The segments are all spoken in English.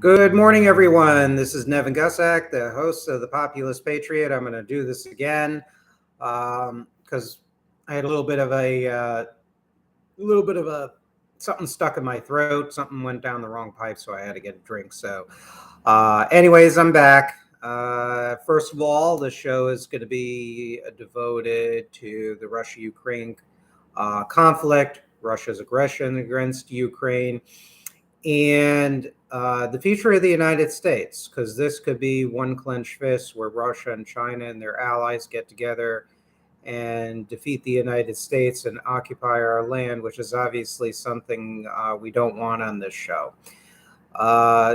Good morning, everyone. This is Nevin Gusak, the host of the Populist Patriot. I'm going to do this again because I had a little bit of a something stuck in my throat. Something went down the wrong pipe, so I had to get a drink. So, anyways, I'm back. First of all, the show is going to be devoted to the Russia-Ukraine conflict, Russia's aggression against Ukraine, and the future of the United States, because this could be one clenched fist where Russia and China and their allies get together and defeat the United States and occupy our land, which is obviously something we don't want on this show.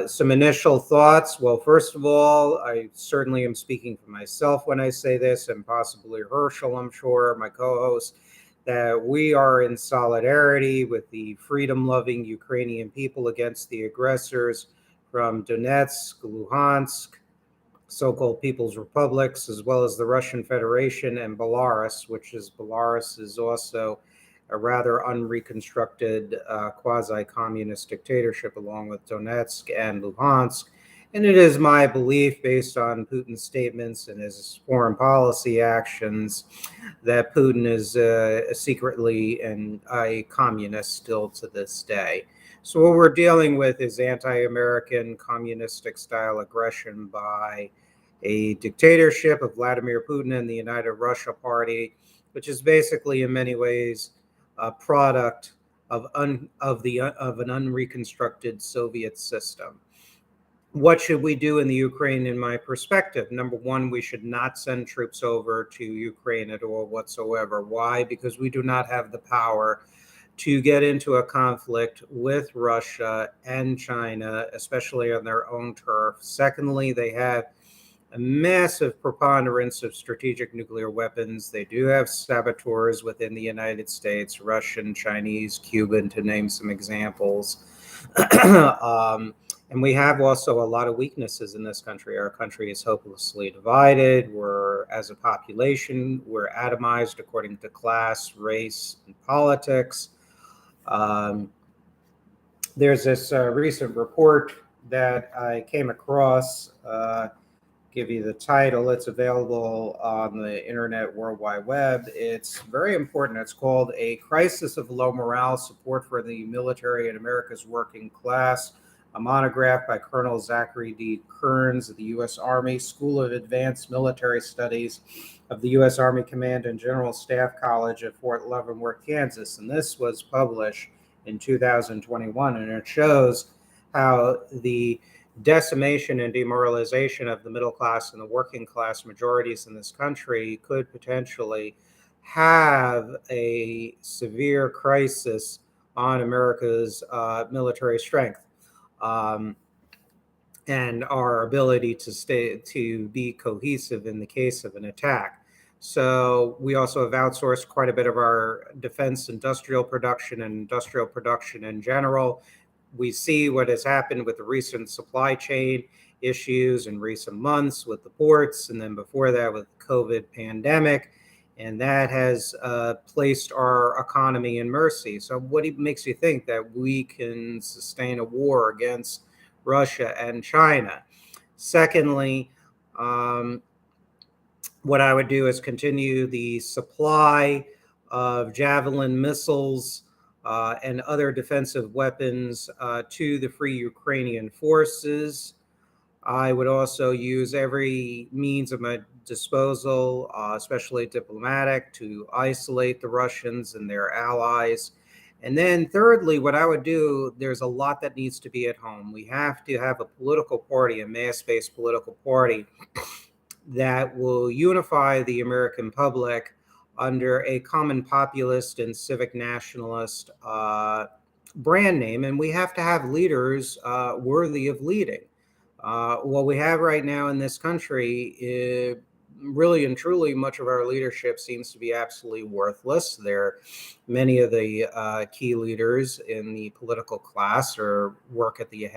Some initial thoughts. Well, first of all, I certainly am speaking for myself when I say this, and possibly Herschel, I'm sure, my co-host, that we are in solidarity with the freedom-loving Ukrainian people against the aggressors from Donetsk, Luhansk, so-called People's Republics, as well as the Russian Federation and Belarus is also a rather unreconstructed quasi-communist dictatorship along with Donetsk and Luhansk. And it is my belief, based on Putin's statements and his foreign policy actions, that Putin is secretly a communist still to this day. So what we're dealing with is anti-American communistic style aggression by a dictatorship of Vladimir Putin and the United Russia Party, which is basically in many ways a product of an unreconstructed Soviet system. What should we do in the Ukraine, in my perspective? Number one, we should not send troops over to Ukraine at all whatsoever. Why? Because we do not have the power to get into a conflict with Russia and China, especially on their own turf. Secondly, they have a massive preponderance of strategic nuclear weapons. They do have saboteurs within the United States, Russian, Chinese, Cuban, to name some examples. And we have also a lot of weaknesses in this country. Our country is hopelessly divided. As a population, we're atomized according to class, race, and politics. There's this recent report that I came across. Give you the title. It's available on the Internet World Wide Web. It's very important. It's called A Crisis of Low Morale, Support for the Military and America's Working Class, a monograph by Colonel Zachary D. Kearns of the U.S. Army School of Advanced Military Studies of the U.S. Army Command and General Staff College at Fort Leavenworth, Kansas. And this was published in 2021, and it shows how the decimation and demoralization of the middle class and the working class majorities in this country could potentially have a severe crisis on America's military strength and our ability to be cohesive in the case of an attack. So we also have outsourced quite a bit of our defense industrial production and industrial production in general. We see what has happened with the recent supply chain issues in recent months with the ports, and then before that with the COVID pandemic. And that has placed our economy in mercy. So what makes you think that we can sustain a war against Russia and China? Secondly, what I would do is continue the supply of Javelin missiles and other defensive weapons to the Free Ukrainian Forces. I would also use every means at my disposal, especially diplomatic, to isolate the Russians and their allies. And then thirdly, what I would do, there's a lot that needs to be at home. We have to have a political party, a mass-based political party that will unify the American public under a common populist and civic nationalist brand name. And we have to have leaders worthy of leading. What we have right now in this country, really and truly, much of our leadership seems to be absolutely worthless. Many of the key leaders in the political class work at the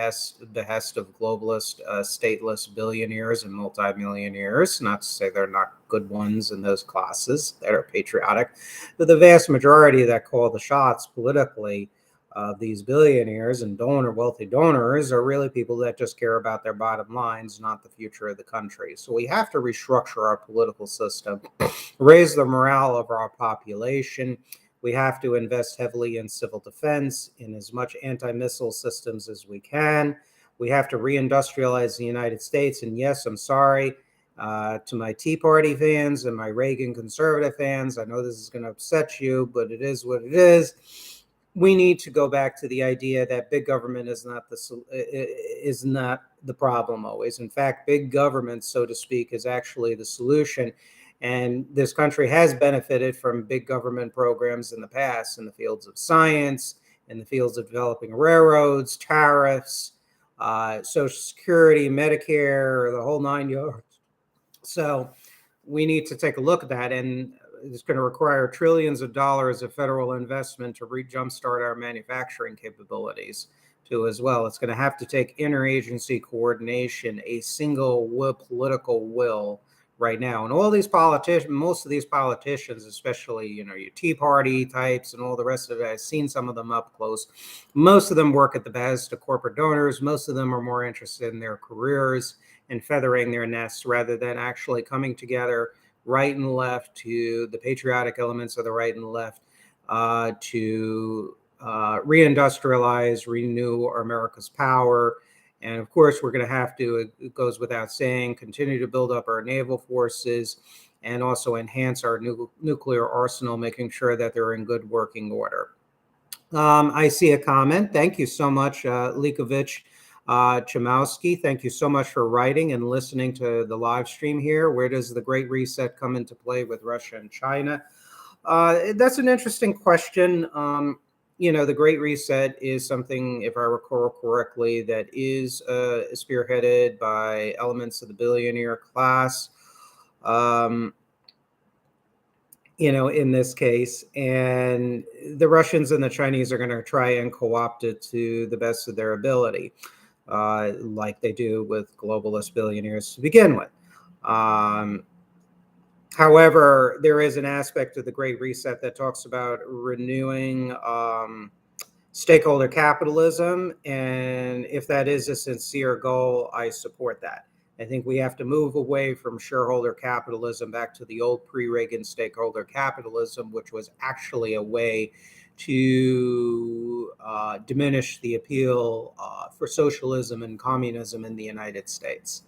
behest of globalist, stateless billionaires and multimillionaires. Not to say they're not good ones in those classes that are patriotic, but the vast majority that call the shots politically these billionaires and wealthy donors are really people that just care about their bottom lines, not the future of the country. So we have to restructure our political system, raise the morale of our population. We have to invest heavily in civil defense, in as much anti-missile systems as we can. We have to reindustrialize the United States. And yes, I'm sorry to my Tea Party fans and my Reagan conservative fans. I know this is going to upset you, but it is what it is. We need to go back to the idea that big government is not the problem always. In fact, big government, so to speak, is actually the solution. And this country has benefited from big government programs in the past in the fields of science, in the fields of developing railroads, tariffs, Social Security, Medicare, the whole 9 yards. So we need to take a look at that. And it's going to require trillions of dollars of federal investment to jumpstart our manufacturing capabilities too as well. It's going to have to take interagency coordination, a single political will right now. And all these politicians, most of these politicians, especially, your Tea Party types and all the rest of it, I've seen some of them up close. Most of them work at the behest of corporate donors. Most of them are more interested in their careers and feathering their nests rather than actually coming together, right and left, to the patriotic elements of the right and left, to reindustrialize, renew America's power. And of course, we're going to have to, it goes without saying, continue to build up our naval forces and also enhance our nuclear arsenal, making sure that they're in good working order. I see a comment. Thank you so much, Likovich Chomowski. Thank you so much for writing and listening to the live stream here. Where does the Great Reset come into play with Russia and China? That's an interesting question. The Great Reset is something, if I recall correctly, that is spearheaded by elements of the billionaire class. In this case, and the Russians and the Chinese are going to try and co-opt it to the best of their ability, like they do with globalist billionaires to begin with. However, there is an aspect of the Great Reset that talks about renewing stakeholder capitalism, and if that is a sincere goal, I support that. I think we have to move away from shareholder capitalism back to the old pre-Reagan stakeholder capitalism, which was actually a way to diminish the appeal for socialism and communism in the United States.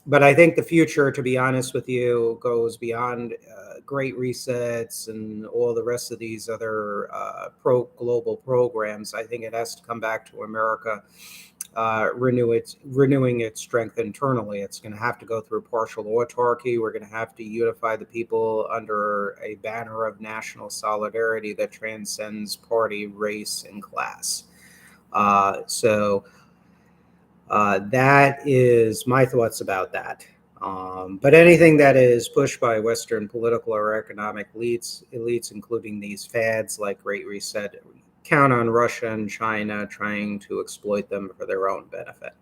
But I think the future, to be honest with you, goes beyond Great Resets and all the rest of these other global programs. I think it has to come back to America, renewing its strength internally. It's going to have to go through partial autarky. We're going to have to unify the people under a banner of national solidarity that transcends party, race, and class. That is my thoughts about that. But anything that is pushed by Western political or economic elites, including these fads like Great Reset, count on Russia and China trying to exploit them for their own benefit.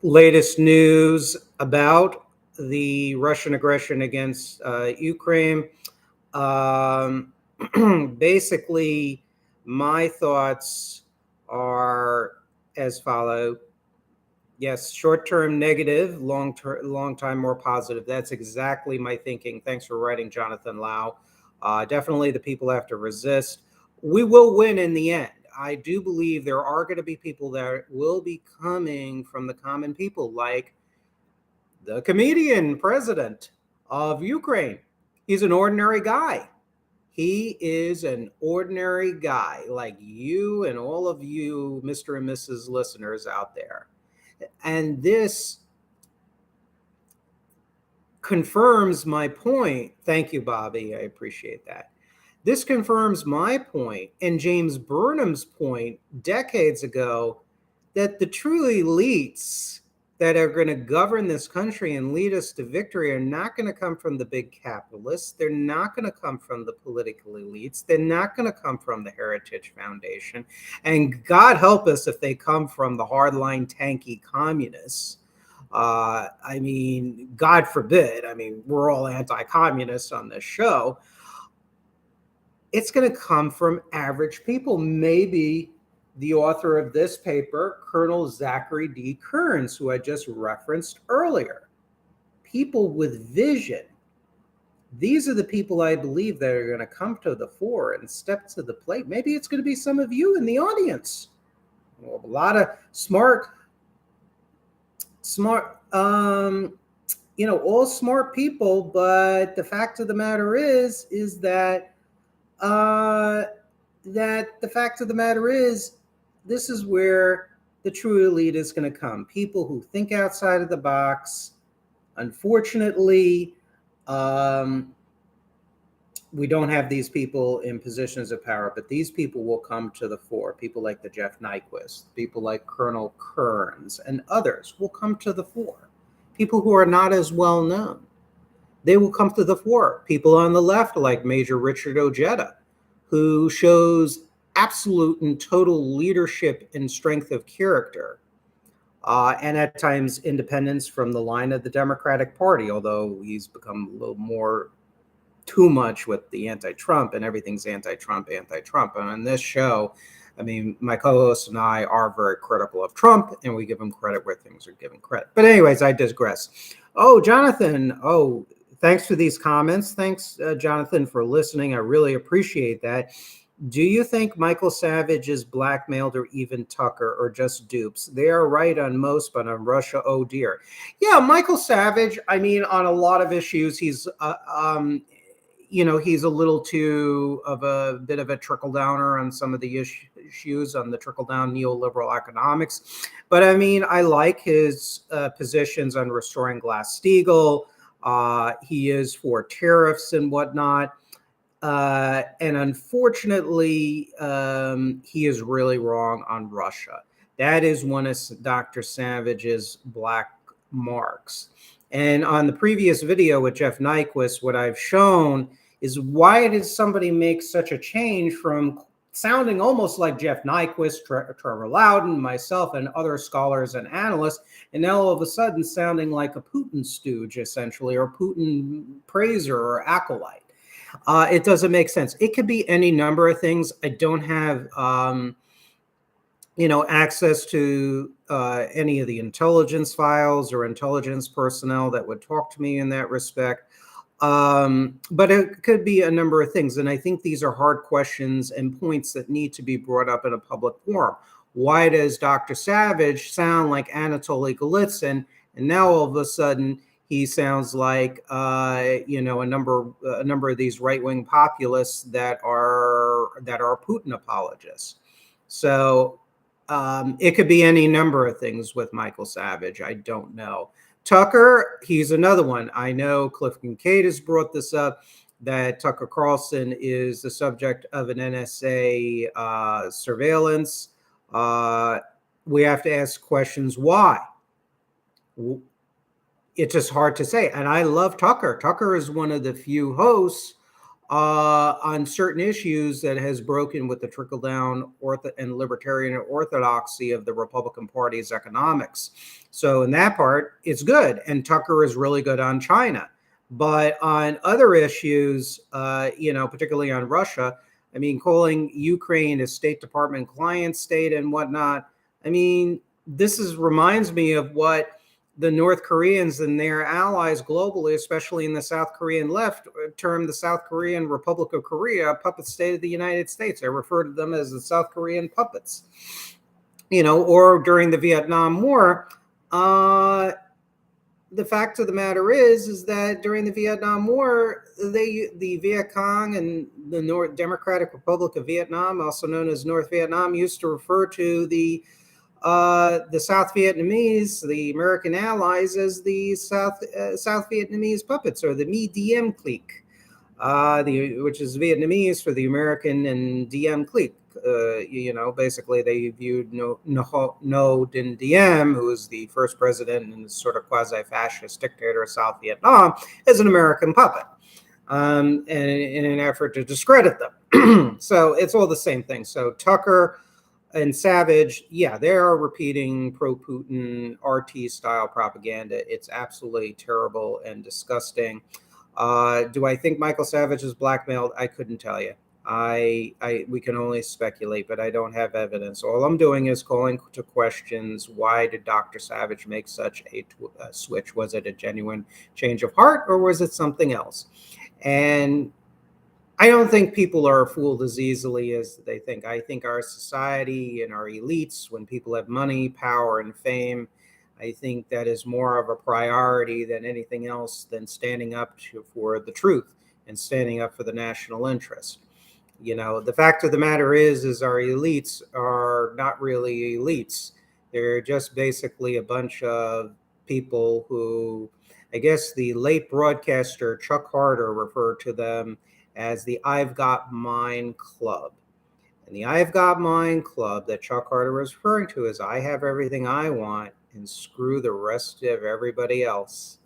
Latest news about the Russian aggression against Ukraine. Basically, my thoughts are as follow. Yes, short-term negative, long-time more positive. That's exactly my thinking. Thanks for writing, Jonathan Lau. Definitely the people have to resist. We will win in the end. I do believe there are going to be people that will be coming from the common people, like the comedian president of Ukraine. He's an ordinary guy. He is an ordinary guy like you and all of you, Mr. and Mrs. listeners out there. And this confirms my point. Thank you, Bobby. I appreciate that. This confirms my point and James Burnham's point decades ago that the true elites that are going to govern this country and lead us to victory are not going to come from the big capitalists. They're not going to come from the political elites. They're not going to come from the Heritage Foundation. And God help us if they come from the hardline tanky communists. God forbid. We're all anti-communists on this show. it's going to come from average people. Maybe the author of this paper, Colonel Zachary D. Kearns, who I just referenced earlier. People with vision. These are the people I believe that are going to come to the fore and step to the plate. Maybe it's going to be some of you in the audience. Well, a lot of smart, all smart people. But the fact of the matter is that this is where the true elite is going to come. People who think outside of the box. Unfortunately, we don't have these people in positions of power, but these people will come to the fore. People like the Jeff Nyquist, people like Colonel Kearns, and others will come to the fore. People who are not as well known, they will come to the fore. People on the left like Major Richard Ojeda, who shows absolute and total leadership and strength of character, and at times independence from the line of the Democratic Party, although he's become a little more too much with the anti-Trump and everything's anti-Trump. And on this show, I mean, my co-host and I are very critical of Trump, and we give him credit where things are given credit. But anyways, I digress. Oh, Jonathan. Oh, thanks for these comments. Thanks, Jonathan, for listening. I really appreciate that. Do you think Michael Savage is blackmailed or even Tucker or just dupes? They are right on most, but on Russia, oh dear. Yeah, Michael Savage, I mean, on a lot of issues, he's he's a little too of a bit of a trickle downer on some of the issues on the trickle down neoliberal economics. But I mean, I like his positions on restoring Glass-Steagall. He is for tariffs and whatnot. And unfortunately, he is really wrong on Russia. That is one of Dr. Savage's black marks. And on the previous video with Jeff Nyquist, what I've shown is why did somebody make such a change from sounding almost like Jeff Nyquist, Trevor Loudon, myself, and other scholars and analysts, and now all of a sudden sounding like a Putin stooge, essentially, or Putin praiser or acolyte. It doesn't make sense. It could be any number of things. I don't have, access to any of the intelligence files or intelligence personnel that would talk to me in that respect. But it could be a number of things. And I think these are hard questions and points that need to be brought up in a public forum. Why does Dr. Savage sound like Anatoly Golitsyn? And now all of a sudden, he sounds like a number of these right-wing populists that are Putin apologists. So it could be any number of things with Michael Savage. I don't know. Tucker, he's another one. I know Cliff Kincaid has brought this up, that Tucker Carlson is the subject of an NSA surveillance. We have to ask questions why. It's just hard to say. And I love Tucker. Tucker is one of the few hosts on certain issues that has broken with the trickle-down and libertarian orthodoxy of the Republican Party's economics. So in that part, it's good. And Tucker is really good on China. But on other issues, particularly on Russia, I mean, calling Ukraine a State Department client state and whatnot, I mean, reminds me of what the North Koreans and their allies globally, especially in the South Korean left, termed the South Korean Republic of Korea a puppet state of the United States. I refer to them as the South Korean puppets. Or during the Vietnam War, the fact of the matter is that during the Vietnam War, the Viet Cong and the North Democratic Republic of Vietnam, also known as North Vietnam, used to refer to the South Vietnamese, the American allies, as the South Vietnamese puppets, or the Me Diem clique, which is Vietnamese for the American and Diem clique. Basically they viewed No Dinh Diem, who was the first president and sort of quasi-fascist dictator of South Vietnam, as an American puppet, and in an effort to discredit them. So it's all the same thing. So Tucker and Savage, yeah, they are repeating pro-Putin RT-style propaganda. It's absolutely terrible and disgusting. Do I think Michael Savage is blackmailed? I couldn't tell you. We can only speculate, but I don't have evidence. All I'm doing is calling to questions. Why did Dr. Savage make such a switch? Was it a genuine change of heart, or was it something else? And I don't think people are fooled as easily as they think. I think our society and our elites, when people have money, power, and fame, I think that is more of a priority than anything else than standing up for the truth and standing up for the national interest. The fact of the matter is our elites are not really elites. They're just basically a bunch of people who, I guess the late broadcaster Chuck Harder referred to them as the I've Got Mine Club. And the I've Got Mine Club that Chuck Harder was referring to is I have everything I want and screw the rest of everybody else.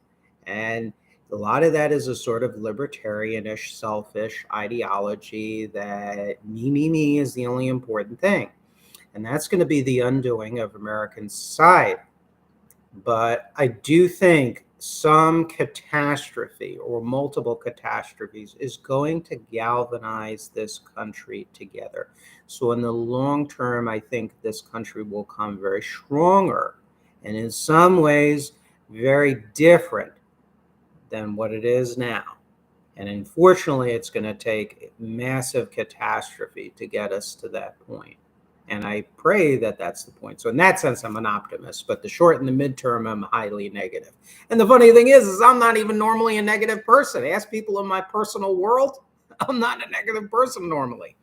And a lot of that is a sort of libertarianish, selfish ideology that me is the only important thing. And that's going to be the undoing of American society. But I do think some catastrophe or multiple catastrophes is going to galvanize this country together. So in the long term, I think this country will come very stronger and in some ways very different than what it is now. And unfortunately, it's going to take massive catastrophe to get us to that point. And I pray that that's the point. So in that sense, I'm an optimist, but the short and the midterm, I'm highly negative. And the funny thing is I'm not even normally a negative person. Ask people in my personal world, I'm not a negative person normally.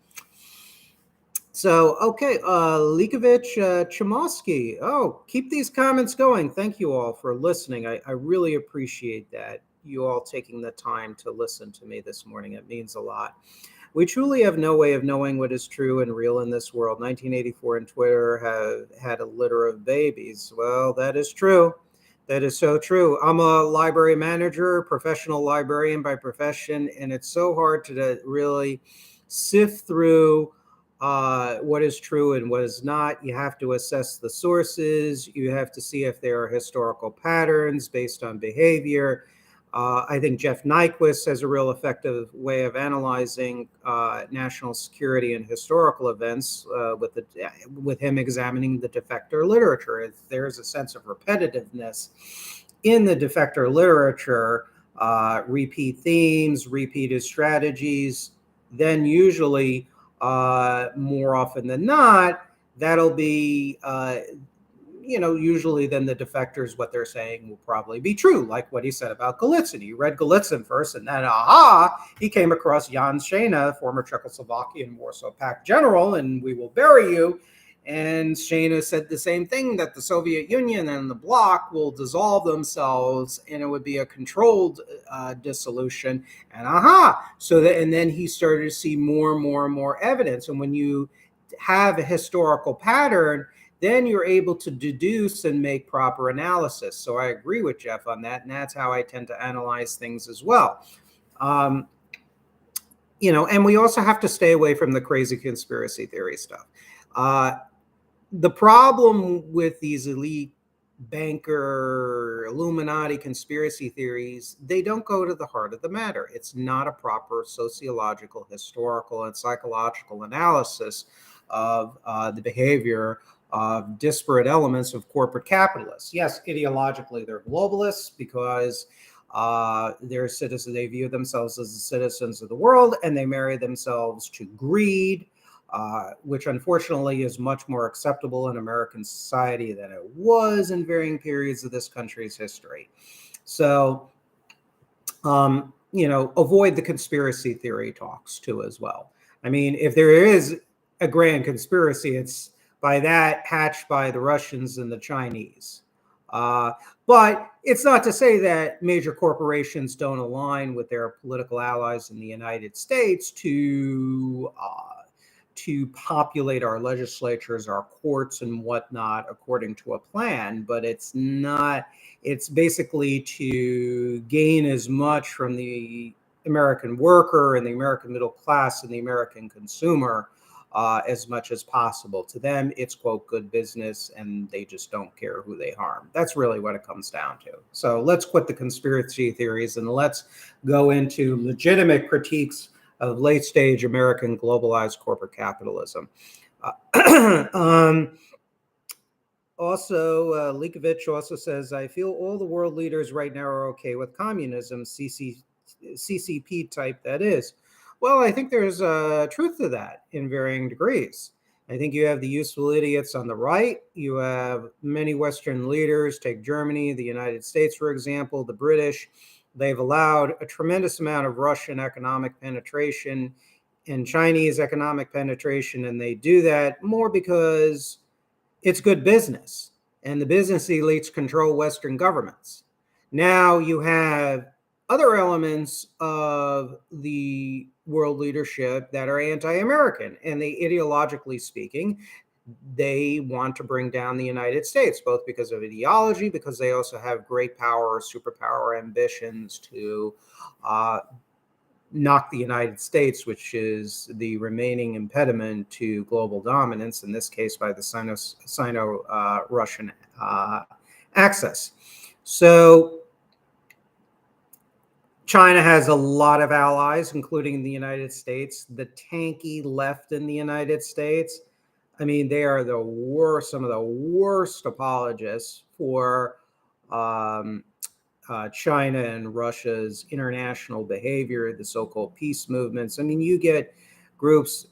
So, okay, Likovich Chomosky. Oh, keep these comments going. Thank you all for listening. I really appreciate that. You all taking the time to listen to me this morning. It means a lot. We truly have no way of knowing what is true and real in this world. 1984 and Twitter have had a litter of babies. Well, that is true. That is so true. I'm a library manager, professional librarian by profession, and it's so hard to really sift through what is true and what is not. You have to assess the sources. You have to see if there are historical patterns based on behavior. I think Jeff Nyquist has a real effective way of analyzing national security and historical events with him examining the defector literature. There's a sense of repetitiveness in the defector literature, repeat themes, repeated strategies, then usually more often than not, that'll be usually then the defectors, what they're saying will probably be true, like what he said about Golitsyn. He read Golitsyn first, and then, he came across Jan Šejna, former Czechoslovakian Warsaw Pact general, and we will bury you. And Šejna said the same thing, that the Soviet Union and the bloc will dissolve themselves, and it would be a controlled dissolution. And and then he started to see more and more and more evidence. And when you have a historical pattern, then you're able to deduce and make proper analysis. So I agree with Jeff on that, and that's how I tend to analyze things as well. And we also have to stay away from the crazy conspiracy theory stuff. The problem with these elite banker Illuminati conspiracy theories, they don't go to the heart of the matter. It's not a proper sociological, historical, and psychological analysis of the behavior of disparate elements of corporate capitalists. Yes, ideologically, they're globalists because they're citizens. They view themselves as the citizens of the world, and they marry themselves to greed, which unfortunately is much more acceptable in American society than it was in varying periods of this country's history. So, avoid the conspiracy theory talks too as well. I mean, if there is a grand conspiracy, it's by that hatched by the Russians and the Chinese. But it's not to say that major corporations don't align with their political allies in the United States to populate our legislatures, our courts, and whatnot according to a plan. But it's basically to gain as much from the American worker and the American middle class and the American consumer as much as possible. To them, it's, quote, good business, and they just don't care who they harm. That's really what it comes down to. So let's quit the conspiracy theories and let's go into legitimate critiques of late stage American globalized corporate capitalism. Um, Also, Likovich also says, I feel all the world leaders right now are okay with communism, CCP type, that is. Well, I think there's truth to that in varying degrees. I think you have the useful idiots on the right. You have many Western leaders, take Germany, the United States, for example, the British. They've allowed a tremendous amount of Russian economic penetration and Chinese economic penetration, and they do that more because it's good business, and the business elites control Western governments. Now you have other elements of the world leadership that are anti-American, and they, ideologically speaking, they want to bring down the United States, both because of ideology, because they also have great power, superpower ambitions to knock the United States, which is the remaining impediment to global dominance, in this case by the Sino-Russian axis. So China has a lot of allies, including the United States. The tanky left in the United States, I mean, they are the worst, some of the worst apologists for China and Russia's international behavior, the so-called peace movements. I mean, you get groups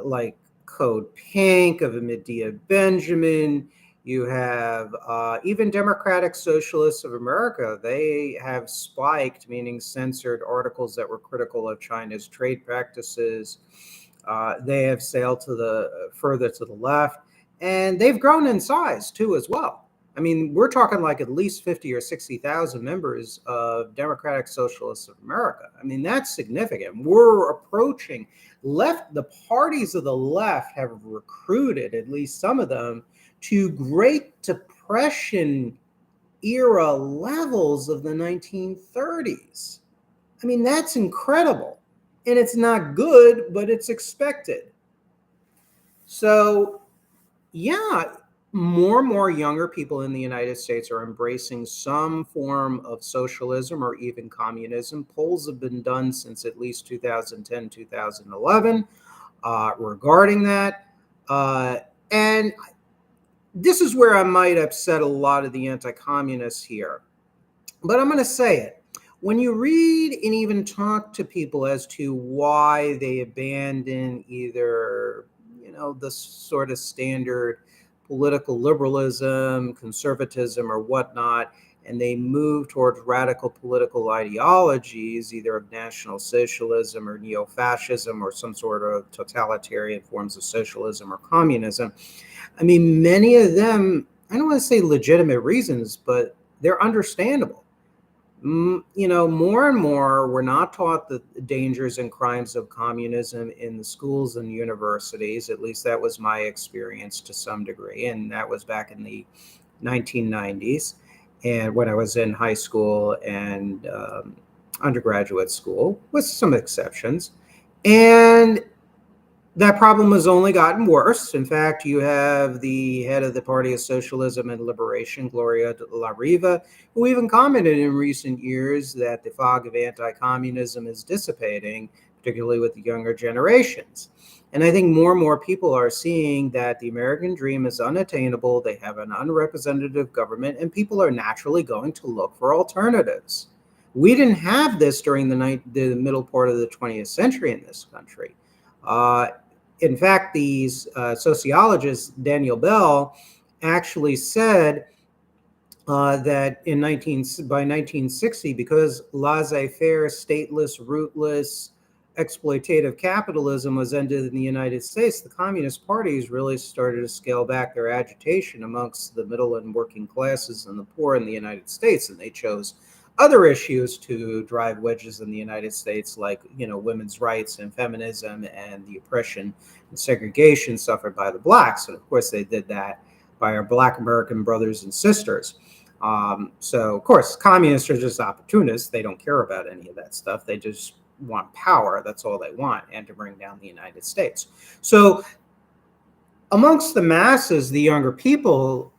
like Code Pink of Medea Benjamin. You have even Democratic Socialists of America. They have spiked, meaning censored articles that were critical of China's trade practices. They have sailed to the further to the left, and they've grown in size too, as well. I mean, we're talking like at least 50 or 60,000 members of Democratic Socialists of America. I mean, that's significant. We're approaching the parties of the left have recruited, at least some of them, to Great Depression era levels of the 1930s. I mean, that's incredible. And it's not good, but it's expected. So, yeah, more and more younger people in the United States are embracing some form of socialism or even communism. Polls have been done since at least 2010, 2011 regarding that. And this is where I might upset a lot of the anti-communists here, but I'm going to say it. When you read and even talk to people as to why they abandon either, the sort of standard political liberalism, conservatism, or whatnot, and they move towards radical political ideologies, either of National Socialism or neo-fascism or some sort of totalitarian forms of socialism or communism. I mean, many of them, I don't want to say legitimate reasons, but they're understandable. More and more, we're not taught the dangers and crimes of communism in the schools and universities. At least that was my experience to some degree. And that was back in the 1990s, and when I was in high school and undergraduate school, with some exceptions. And that problem has only gotten worse. In fact, you have the head of the Party of Socialism and Liberation, Gloria La Riva, who even commented in recent years that the fog of anti-communism is dissipating, particularly with the younger generations. And I think more and more people are seeing that the American dream is unattainable. They have an unrepresentative government, and people are naturally going to look for alternatives. We didn't have this during the middle part of the 20th century in this country. In fact, these sociologists, Daniel Bell, actually said that by 1960, because laissez-faire, stateless, rootless, exploitative capitalism was ended in the United States, the Communist parties really started to scale back their agitation amongst the middle and working classes and the poor in the United States, and they chose other issues to drive wedges in the United States, like women's rights and feminism and the oppression and segregation suffered by the blacks. And of course, they did that by our Black American brothers and sisters. So, of course, communists are just opportunists. They don't care about any of that stuff. They just want power. That's all they want, and to bring down the United States. So Amongst the masses, the younger people,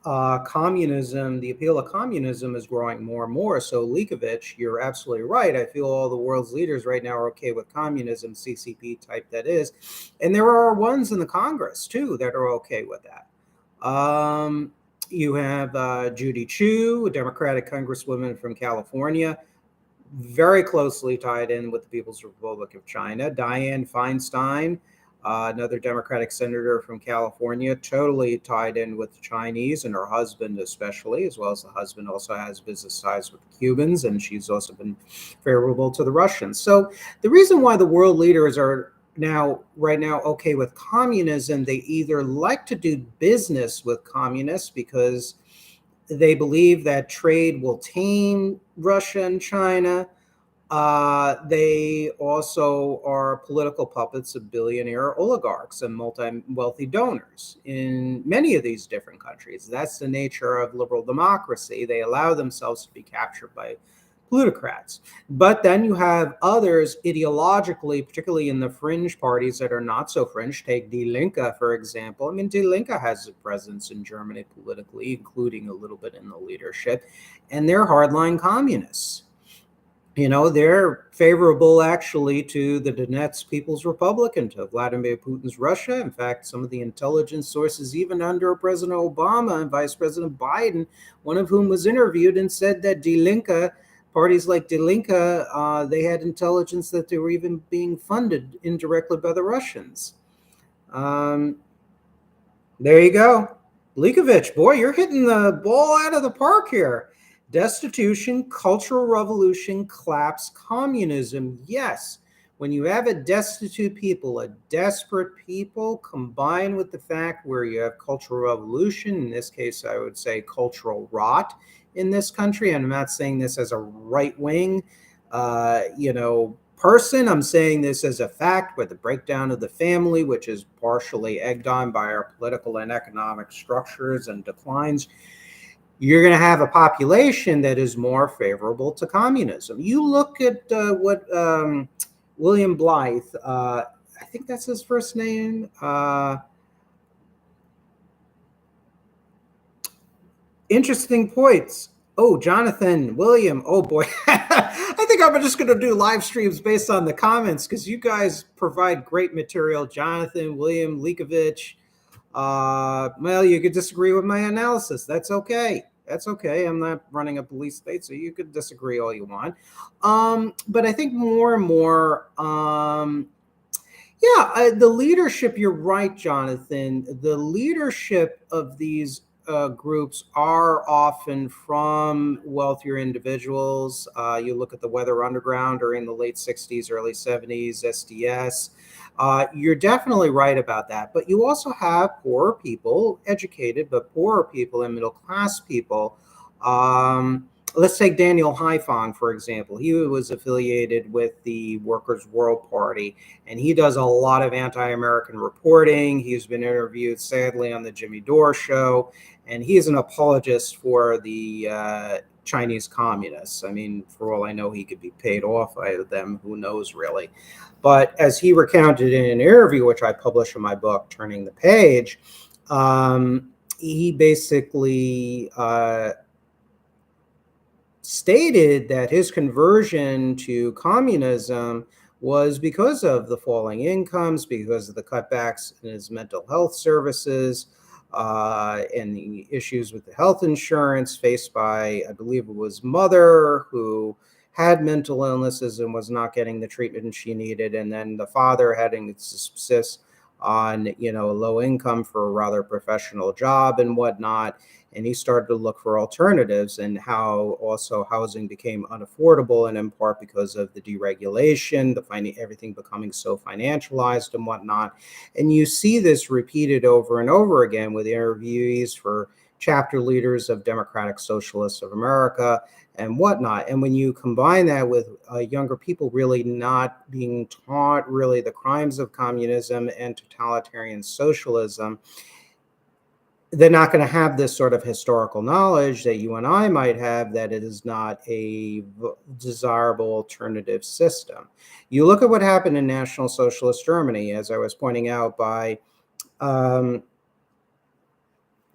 communism, the appeal of communism is growing more and more. So, Likovich, you're absolutely right. I feel all the world's leaders right now are okay with communism, CCP type that is. And there are ones in the Congress, too, that are okay with that. You have Judy Chu, a Democratic Congresswoman from California, very closely tied in with the People's Republic of China. Dianne Feinstein, another Democratic senator from California, totally tied in with the Chinese, and her husband especially, as well as the husband also has business ties with the Cubans, and she's also been favorable to the Russians. So the reason why the world leaders are right now okay with communism, they either like to do business with communists because they believe that trade will tame Russia and China. They also are political puppets of billionaire oligarchs and multi-wealthy donors in many of these different countries. That's the nature of liberal democracy. They allow themselves to be captured by plutocrats. But then you have others ideologically, particularly in the fringe parties that are not so fringe. Take Die Linke, for example. I mean, Die Linke has a presence in Germany politically, including a little bit in the leadership, and they're hardline communists. They're favorable actually to the Donetsk People's Republic and to Vladimir Putin's Russia. In fact, some of the intelligence sources, even under President Obama and Vice President Biden, one of whom was interviewed and said that Die Linke, parties like Die Linke, they had intelligence that they were even being funded indirectly by the Russians. Um, there you go. Likovich, boy, you're hitting the ball out of the park here. Destitution, cultural revolution, collapse, communism. Yes, when you have a destitute people, a desperate people, combined with the fact where you have cultural revolution, in this case, I would say cultural rot in this country. And I'm not saying this as a right wing, person. I'm saying this as a fact with the breakdown of the family, which is partially egged on by our political and economic structures and declines. You're going to have a population that is more favorable to communism. You look at what William Blythe, I think that's his first name. Interesting points. Oh, Jonathan, William. Oh boy. I think I'm just going to do live streams based on the comments because you guys provide great material. Jonathan, William, Likovich. Well, you could disagree with my analysis. That's okay. That's okay. I'm not running a police state, so you could disagree all you want. But I think more and more, the leadership, you're right, Jonathan. The leadership of these groups are often from wealthier individuals. You look at the Weather Underground during the late 60s, early 70s, SDS. You're definitely right about that. But you also have poorer people, educated, but poorer people and middle class people. Let's take Daniel Haifong, for example. He was affiliated with the Workers' World Party, and he does a lot of anti-American reporting. He's been interviewed, sadly, on the Jimmy Dore show, and he is an apologist for the Chinese communists. I mean, for all I know, he could be paid off by them. Who knows, really? But as he recounted in an interview, which I published in my book, Turning the Page, he basically stated that his conversion to communism was because of the falling incomes, because of the cutbacks in his mental health services, and the issues with the health insurance faced by, I believe it was mother who had mental illnesses and was not getting the treatment she needed, and then the father having to subsist on a low income for a rather professional job and whatnot. And he started to look for alternatives, and how also housing became unaffordable, and in part because of the deregulation, everything becoming so financialized and whatnot. And you see this repeated over and over again with interviewees for chapter leaders of Democratic Socialists of America and whatnot. And when you combine that with younger people really not being taught really the crimes of communism and totalitarian socialism, they're not going to have this sort of historical knowledge that you and I might have, that it is not a desirable alternative system. You look at what happened in National Socialist Germany, as I was pointing out by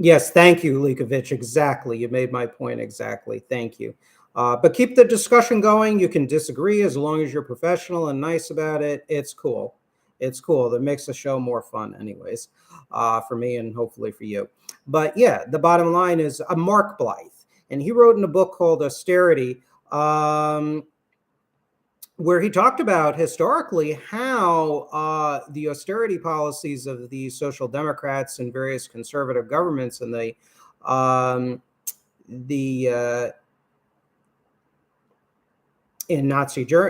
Yes, thank you, Likovich. Exactly. You made my point exactly. Thank you. But keep the discussion going. You can disagree as long as you're professional and nice about it. It's cool. It's cool. That makes the show more fun, anyways, for me and hopefully for you. But yeah, the bottom line is Mark Blythe, and he wrote in a book called Austerity. Where he talked about historically how the austerity policies of the social democrats and various conservative governments and the in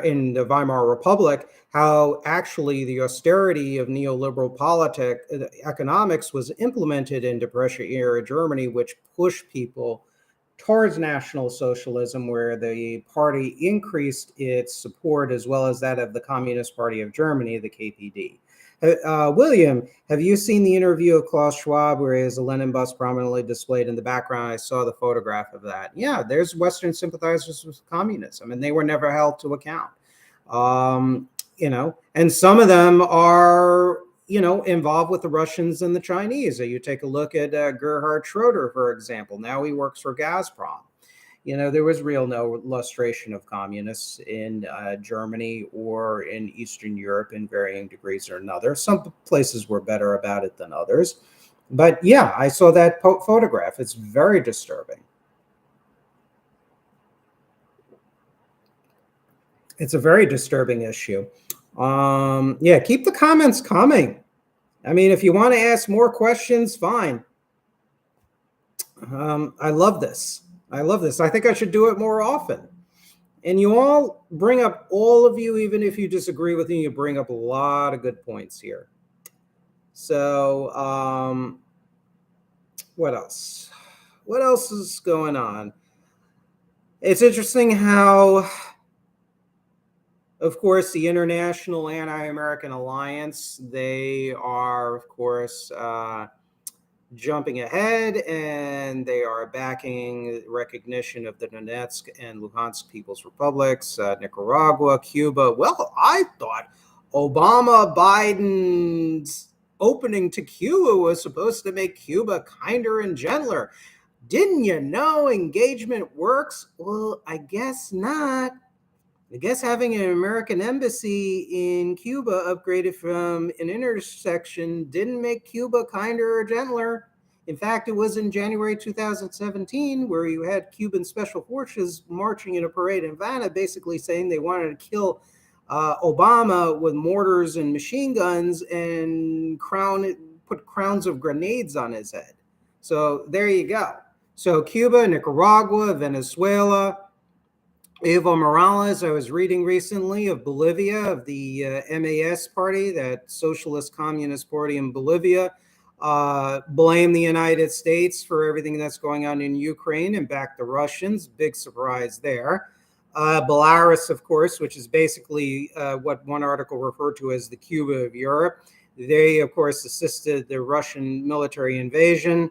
in the Weimar Republic, how actually the austerity of neoliberal economics was implemented in Depression era Germany, which pushed people towards National Socialism, where the party increased its support as well as that of the Communist Party of Germany, the KPD. William, have you seen the interview of Klaus Schwab where he has a Lenin bust prominently displayed in the background? I saw the photograph of that. Yeah, there's Western sympathizers with communism, and they were never held to account. Um, and some of them are involved with the Russians and the Chinese. You take a look at Gerhard Schroeder, for example. Now he works for Gazprom. There was real no illustration of communists in Germany or in Eastern Europe in varying degrees or another. Some places were better about it than others. But yeah, I saw that photograph. It's very disturbing. It's a very disturbing issue. Yeah, keep the comments coming. I mean, if you want to ask more questions, fine. I love this. I love this. I think I should do it more often. And you all bring up, all of you, even if you disagree with me, you bring up a lot of good points here. So, what else? What else is going on? It's interesting how, of course, the International Anti-American Alliance, they are, of course, jumping ahead, and they are backing recognition of the Donetsk and Luhansk People's Republics, Nicaragua, Cuba. Well, I thought Biden's opening to Cuba was supposed to make Cuba kinder and gentler. Didn't you know engagement works? Well, I guess not. I guess having an American embassy in Cuba upgraded from an intersection didn't make Cuba kinder or gentler. In fact, it was in January 2017 where you had Cuban special forces marching in a parade in Havana, basically saying they wanted to kill Obama with mortars and machine guns and put crowns of grenades on his head. So there you go. So Cuba, Nicaragua, Venezuela, Evo Morales, I was reading recently of Bolivia, of the MAS party, that Socialist Communist Party in Bolivia, blame the United States for everything that's going on in Ukraine and back the Russians. Big surprise there. Belarus, of course, which is basically what one article referred to as the Cuba of Europe. They, of course, assisted the Russian military invasion.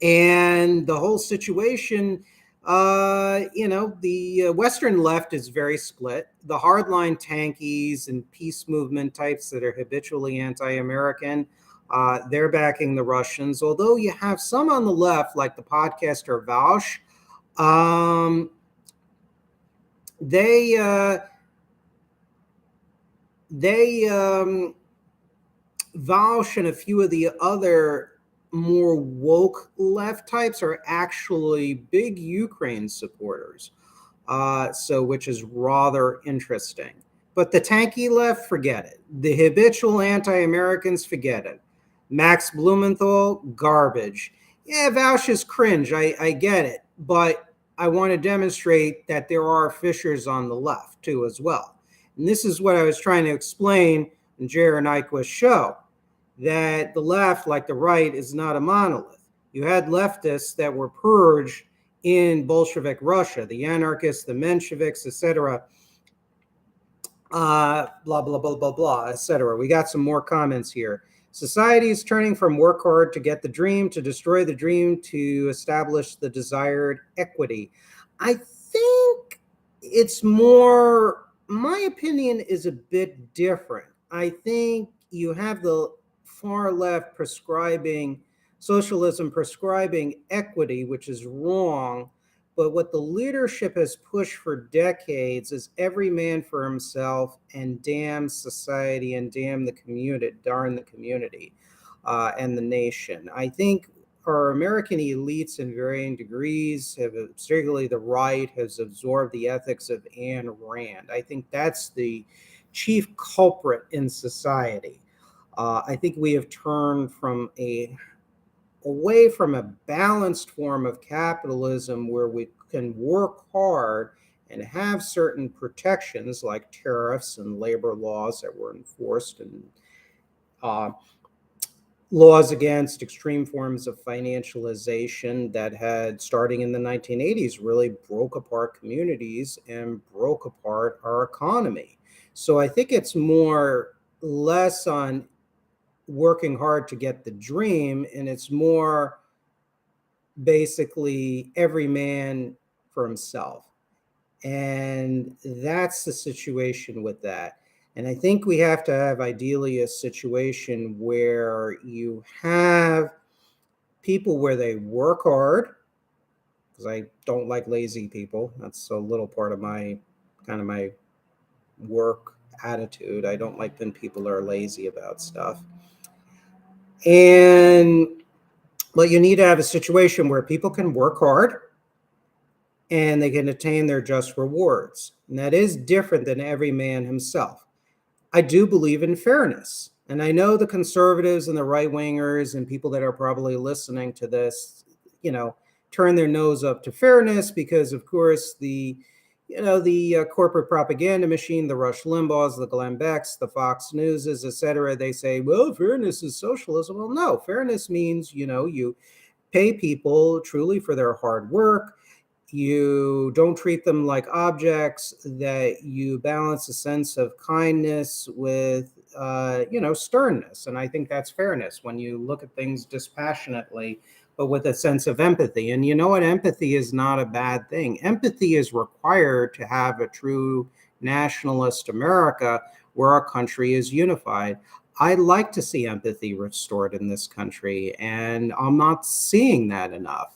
And the whole situation, the Western left is very split. The hardline tankies and peace movement types that are habitually anti-American, they're backing the Russians. Although you have some on the left, like the podcaster Vaush, Vaush and a few of the other more woke left types are actually big Ukraine supporters, which is rather interesting. But the tanky left, forget it. The habitual anti-Americans, forget it. Max Blumenthal, garbage. Yeah, Vaush is cringe. I get it. But I want to demonstrate that there are fissures on the left, too, as well. And this is what I was trying to explain in Jared Nyquist's show, that the left, like the right, is not a monolith. You had leftists that were purged in Bolshevik Russia, the anarchists, the Mensheviks, etc. Blah, blah, blah, blah, blah, etc. We got some more comments here. Society is turning from work hard to get the dream to destroy the dream to establish the desired equity. I think it's more, my opinion is a bit different. I think you have the far left prescribing socialism, prescribing equity, which is wrong. But what the leadership has pushed for decades is every man for himself and damn society and damn the community, darn the community and the nation. I think our American elites in varying degrees have, particularly the right, has absorbed the ethics of Ayn Rand. I think that's the chief culprit in society. I think we have turned from away from a balanced form of capitalism where we can work hard and have certain protections like tariffs and labor laws that were enforced, and uh, laws against extreme forms of financialization that had, starting in the 1980s, really broke apart communities and broke apart our economy. So I think it's more less on working hard to get the dream, and it's more basically every man for himself. And that's the situation with that. And I think we have to have ideally a situation where you have people where they work hard, because I don't like lazy people. That's a little part of my kind of my work attitude. I don't like when people are lazy about stuff. And but you need to have a situation where people can work hard and they can attain their just rewards. And that is different than every man himself. I do believe in fairness. And I know the conservatives and the right wingers and people that are probably listening to this, turn their nose up to fairness because, of course, the corporate propaganda machine, the Rush Limbaughs, the Glenn Becks, the Fox Newses, et cetera, they say, well, fairness is socialism. Well, no, fairness means, you pay people truly for their hard work. You don't treat them like objects, that you balance a sense of kindness with, sternness. And I think that's fairness when you look at things dispassionately, but with a sense of empathy. And you know what? Empathy is not a bad thing. Empathy is required to have a true nationalist America where our country is unified. I'd like to see empathy restored in this country, and I'm not seeing that enough.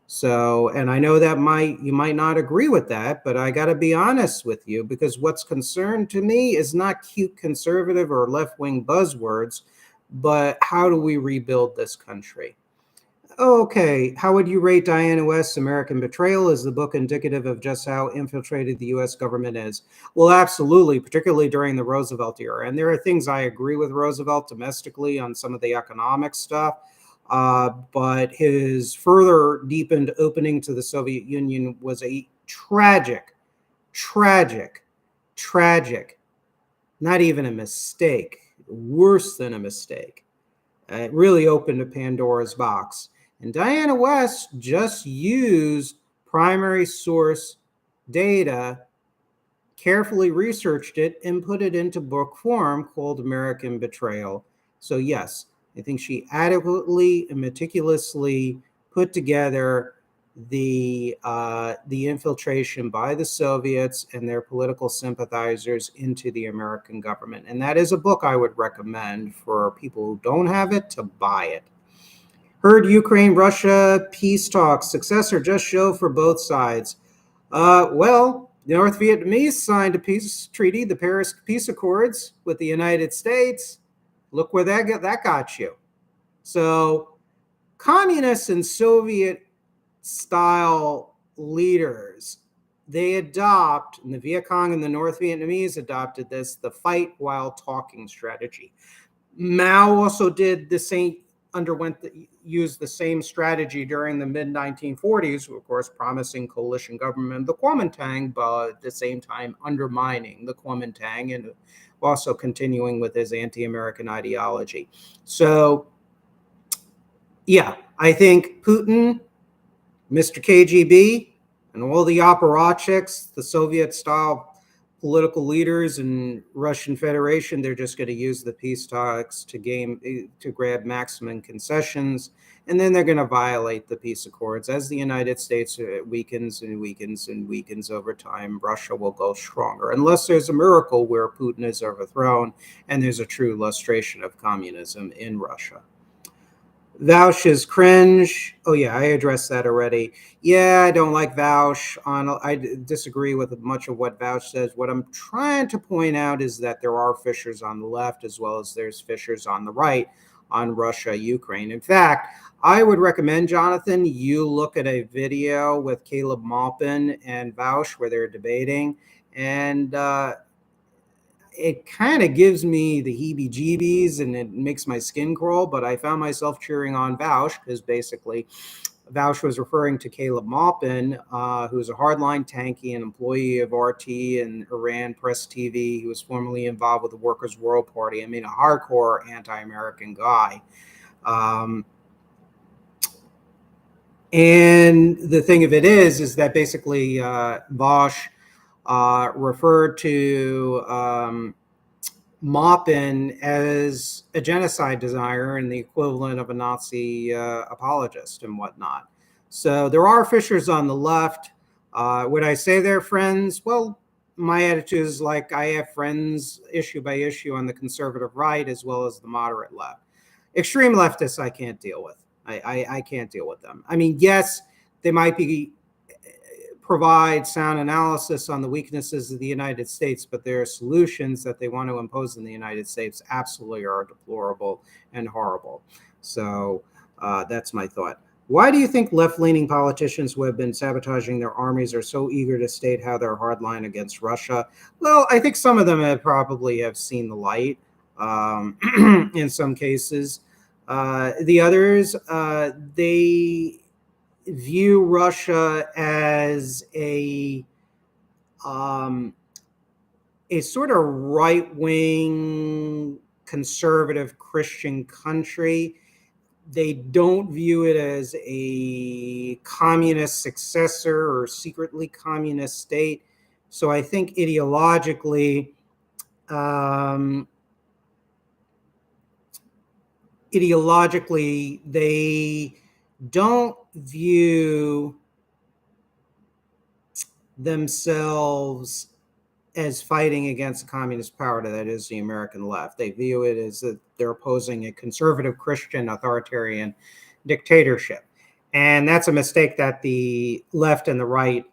So, and I know that you might not agree with that, but I got to be honest with you, because what's concerned to me is not cute conservative or left-wing buzzwords, but how do we rebuild this country? Okay, how would you rate Diana West's American Betrayal? Is the book indicative of just how infiltrated the U.S. government is? Well, absolutely, particularly during the Roosevelt era. And there are things I agree with Roosevelt domestically on some of the economic stuff. But his further deepened opening to the Soviet Union was a tragic, not even a mistake, worse than a mistake. It really opened a Pandora's box. And Diana West just used primary source data, carefully researched it, and put it into book form called American Betrayal. So yes, I think she adequately and meticulously put together the infiltration by the Soviets and their political sympathizers into the American government. And that is a book I would recommend for people who don't have it to buy it. Heard Ukraine-Russia peace talks, success or just show for both sides? Well, the North Vietnamese signed a peace treaty, the Paris Peace Accords, with the United States. Look where that got you. So communist and Soviet-style leaders, they adopt, and the Viet Cong and the North Vietnamese adopted this, the fight while talking strategy. Mao also did the same, used the same strategy during the mid-1940s, of course, promising coalition government, the Kuomintang, but at the same time undermining the Kuomintang and also continuing with his anti-American ideology. So, yeah, I think Putin, Mr. KGB, and all the apparatchiks, the Soviet-style political leaders in Russian Federation, they're just going to use the peace talks to grab maximum concessions, and then they're going to violate the peace accords. As the United States weakens and weakens and weakens over time, Russia will go stronger, unless there's a miracle where Putin is overthrown and there's a true lustration of communism in Russia. Vaush is cringe. Oh yeah, I addressed that already. Yeah, I don't like Vaush. I disagree with much of what Vaush says. What I'm trying to point out is that there are fissures on the left as well as there's fissures on the right on Russia, Ukraine. In fact, I would recommend, Jonathan, you look at a video with Caleb Maupin and Vaush where they're debating, and it kind of gives me the heebie-jeebies and it makes my skin crawl, but I found myself cheering on Vaush because basically Vaush was referring to Caleb Maupin, who's a hardline tanky, an employee of RT and Iran Press TV. He was formerly involved with the Workers' World Party. I mean, a hardcore anti-American guy. And the thing of it is that basically Vaush referred to Maupin as a genocide denier and the equivalent of a Nazi apologist and whatnot. So there are fissures on the left. Would I say they're friends? Well, my attitude is like I have friends issue by issue on the conservative right as well as the moderate left. Extreme leftists I can't deal with. I can't deal with them. I mean, yes, they might provide sound analysis on the weaknesses of the United States, but their solutions that they want to impose in the United States absolutely are deplorable and horrible. So that's my thought. Why do you think left-leaning politicians who have been sabotaging their armies are so eager to state how they're hardline against Russia? Well, I think some of them probably have seen the light in some cases. The others, they view Russia as a sort of right-wing conservative Christian country. They don't view it as a communist successor or secretly communist state. So I think ideologically, they don't view themselves as fighting against a communist power that is the American left. They view it as that they're opposing a conservative Christian authoritarian dictatorship. And that's a mistake that the left and the right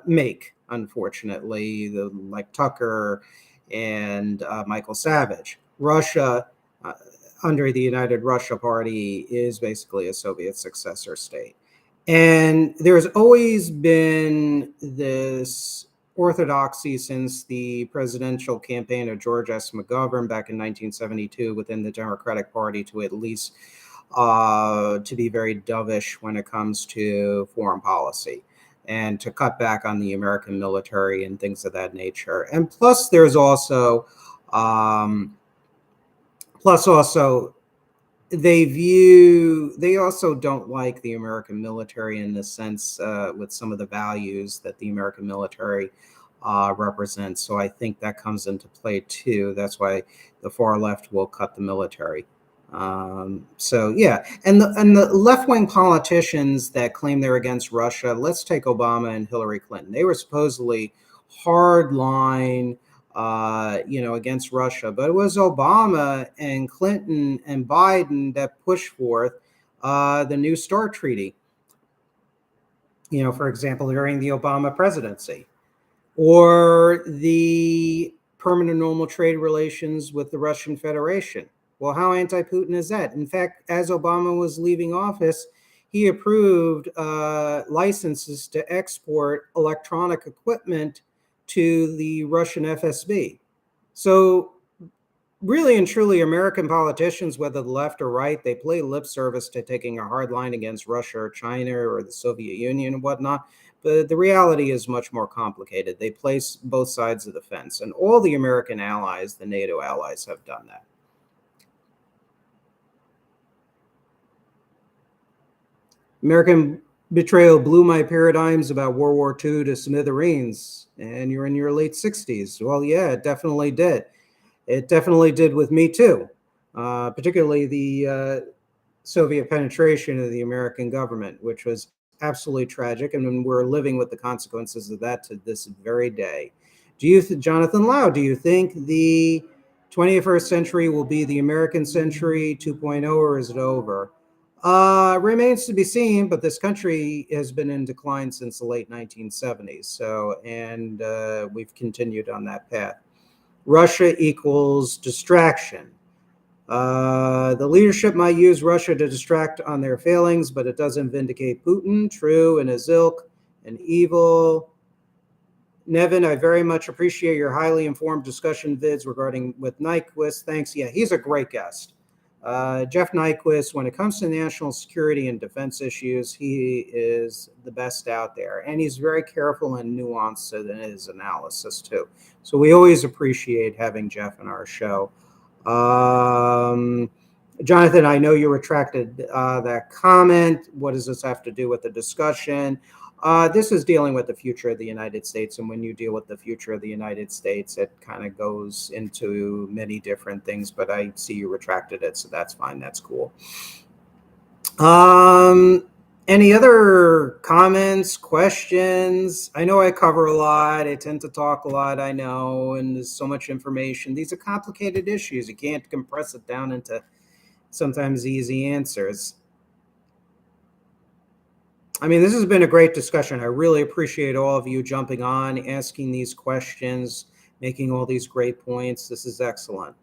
make, unfortunately, like Tucker and Michael Savage. Russia, under the United Russia Party, is basically a Soviet successor state. And there's always been this orthodoxy since the presidential campaign of George S. McGovern back in 1972 within the Democratic Party to at least to be very dovish when it comes to foreign policy and to cut back on the American military and things of that nature. And plus there's also they also don't like the American military in the sense with some of the values that the American military represents. So I think that comes into play too. That's why the far left will cut the military. So yeah, and the left-wing politicians that claim they're against Russia, let's take Obama and Hillary Clinton. They were supposedly hardline against Russia. But it was Obama and Clinton and Biden that pushed forth the New START Treaty, for example, during the Obama presidency, or the permanent normal trade relations with the Russian Federation. Well, how anti-Putin is that? In fact, as Obama was leaving office, he approved licenses to export electronic equipment to the Russian FSB. So really and truly, American politicians, whether the left or right, they play lip service to taking a hard line against Russia or China or the Soviet Union and whatnot. But the reality is much more complicated. They place both sides of the fence. And all the American allies, the NATO allies, have done that. American Betrayal blew my paradigms about World War II to smithereens, and you're in your late 60s. Well, yeah, it definitely did. It definitely did with me too, particularly the Soviet penetration of the American government, which was absolutely tragic, and we're living with the consequences of that to this very day. Jonathan Lau, do you think the 21st century will be the American century 2.0, or is it over? Remains to be seen, but this country has been in decline since the late 1970s. And we've continued on that path. Russia equals distraction. The leadership might use Russia to distract on their failings, but it doesn't vindicate Putin. True, and his ilk and evil. Nevin, I very much appreciate your highly informed discussion vids regarding with Nyquist. Thanks. Yeah, he's a great guest. Jeff Nyquist, when it comes to national security and defense issues, he is the best out there. And he's very careful and nuanced in his analysis, too. So we always appreciate having Jeff on our show. Jonathan, I know you retracted that comment. What does this have to do with the discussion? This is dealing with the future of the United States. And when you deal with the future of the United States, it kind of goes into many different things, but I see you retracted it. So that's fine. That's cool. Any other comments, questions? I know I cover a lot. I tend to talk a lot, I know, and there's so much information. These are complicated issues. You can't compress it down into sometimes easy answers. I mean, this has been a great discussion. I really appreciate all of you jumping on, asking these questions, making all these great points. This is excellent.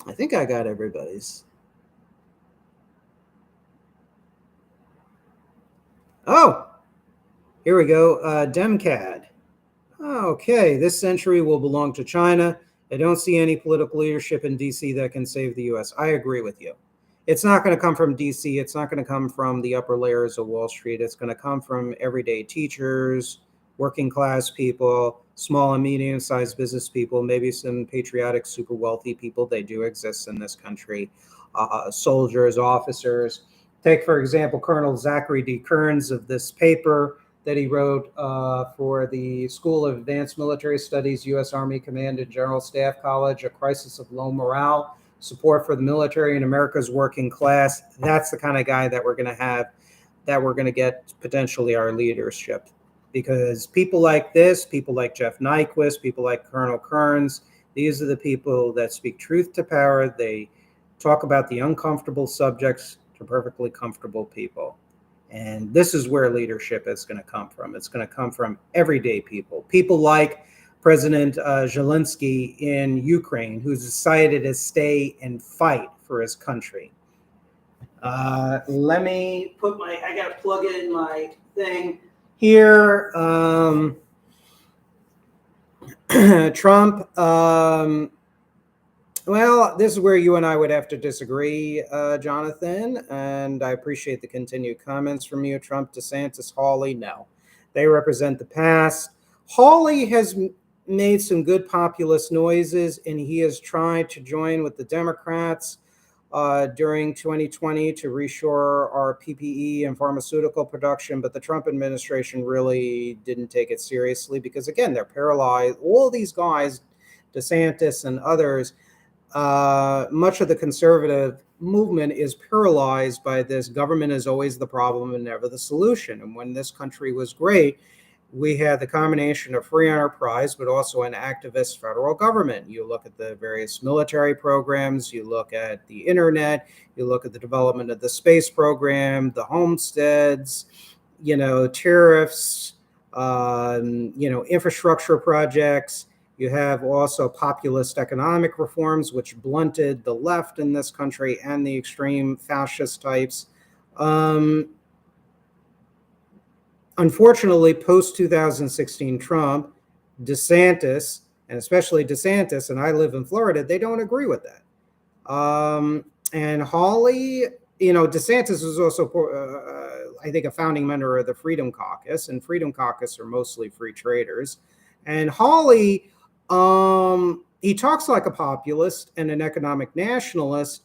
I think I got everybody's. Oh, here we go. Demcad. Okay, this century will belong to China. I don't see any political leadership in DC that can save the US. I agree with you. It's not going to come from DC. It's not going to come from the upper layers of Wall Street. It's going to come from everyday teachers, working class people, small and medium sized business people, maybe some patriotic, super wealthy people. They do exist in this country. Soldiers, officers. Take, for example, Colonel Zachary D. Kearns of this paper that he wrote for the School of Advanced Military Studies, U.S. Army Command and General Staff College, A Crisis of Low Morale, Support for the Military and America's Working Class. That's the kind of guy that we're going to have, that we're going to get potentially our leadership. Because people like this, people like Jeff Nyquist, people like Colonel Kearns, these are the people that speak truth to power. They talk about the uncomfortable subjects to perfectly comfortable people. And this is where leadership is going to come from. It's going to come from everyday people. People like President Zelensky in Ukraine, who's decided to stay and fight for his country. Let me put I got to plug in my thing here. Trump. Well, this is where you and I would have to disagree, Jonathan, and I appreciate the continued comments from you. Trump, DeSantis, Hawley, no. They represent the past. Hawley has made some good populist noises, and he has tried to join with the Democrats during 2020 to reshore our PPE and pharmaceutical production, but the Trump administration really didn't take it seriously because, again, they're paralyzed. All these guys, DeSantis and others, much of the conservative movement is paralyzed by this government is always the problem and never the solution. And when this country was great, we had the combination of free enterprise, but also an activist federal government. You look at the various military programs, you look at the internet, you look at the development of the space program, the homesteads, tariffs, infrastructure projects. You have also populist economic reforms, which blunted the left in this country and the extreme fascist types. Unfortunately, post-2016 Trump, DeSantis, and especially DeSantis, and I live in Florida, they don't agree with that. And Hawley, DeSantis is also, I think, a founding member of the Freedom Caucus, and Freedom Caucus are mostly free traders. And Hawley, he talks like a populist and an economic nationalist,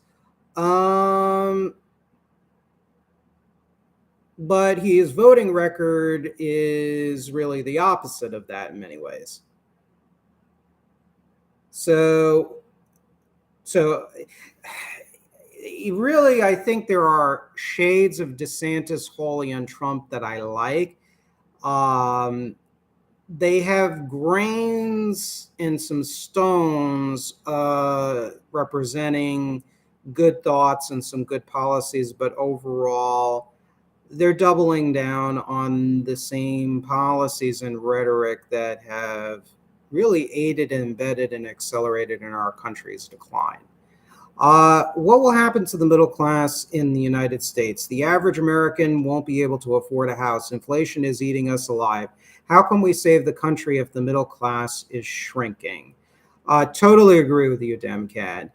but his voting record is really the opposite of that in many ways. So really, I think there are shades of DeSantis, Hawley, and Trump that I like. They have grains and some stones representing good thoughts and some good policies, but overall, they're doubling down on the same policies and rhetoric that have really aided, embedded, and accelerated in our country's decline. What will happen to the middle class in the United States? The average American won't be able to afford a house. Inflation is eating us alive. How can we save the country if the middle class is shrinking? Totally agree with you, Demcad.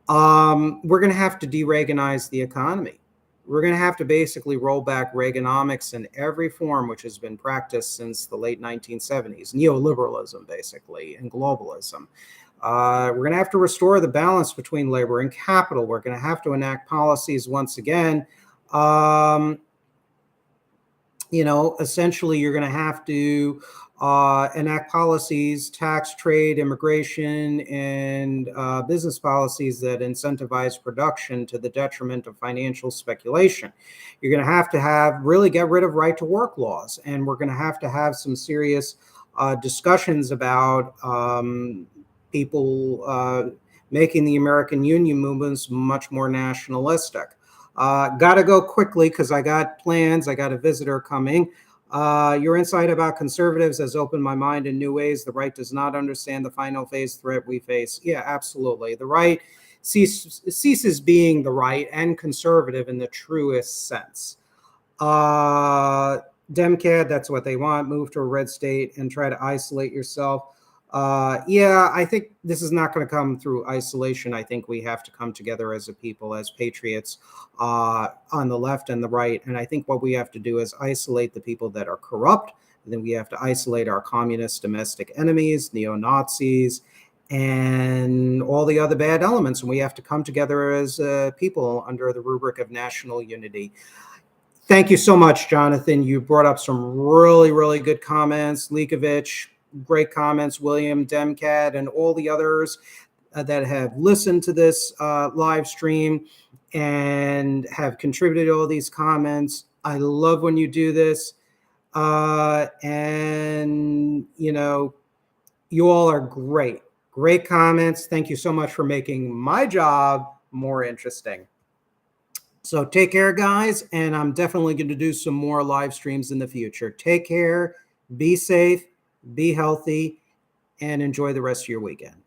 We're going to have to de-Reaganize the economy. We're going to have to basically roll back Reaganomics in every form, which has been practiced since the late 1970s, neoliberalism, basically, and globalism. We're going to have to restore the balance between labor and capital. We're going to have to enact policies once again. Essentially, you're going to have to enact policies, tax, trade, immigration, and business policies that incentivize production to the detriment of financial speculation. You're going to have really get rid of right to work laws. And we're going to have some serious discussions about people making the American union movements much more nationalistic. Got to go quickly because I got plans. I got a visitor coming. Your insight about conservatives has opened my mind in new ways. The right does not understand the final phase threat we face. Yeah, absolutely. The right ceases being the right and conservative in the truest sense. Demcad, that's what they want. Move to a red state and try to isolate yourself. I think this is not going to come through isolation. I think we have to come together as a people, as patriots on the left and the right. And I think what we have to do is isolate the people that are corrupt. And then we have to isolate our communist domestic enemies, neo-Nazis, and all the other bad elements. And we have to come together as people under the rubric of national unity. Thank you so much, Jonathan. You brought up some really, really good comments. Likovich, great comments. William, Demcad, and all the others that have listened to this live stream and have contributed all these comments. I love when you do this. And, you all are great. Great comments. Thank you so much for making my job more interesting. So take care, guys, and I'm definitely going to do some more live streams in the future. Take care, be safe, be healthy, and enjoy the rest of your weekend.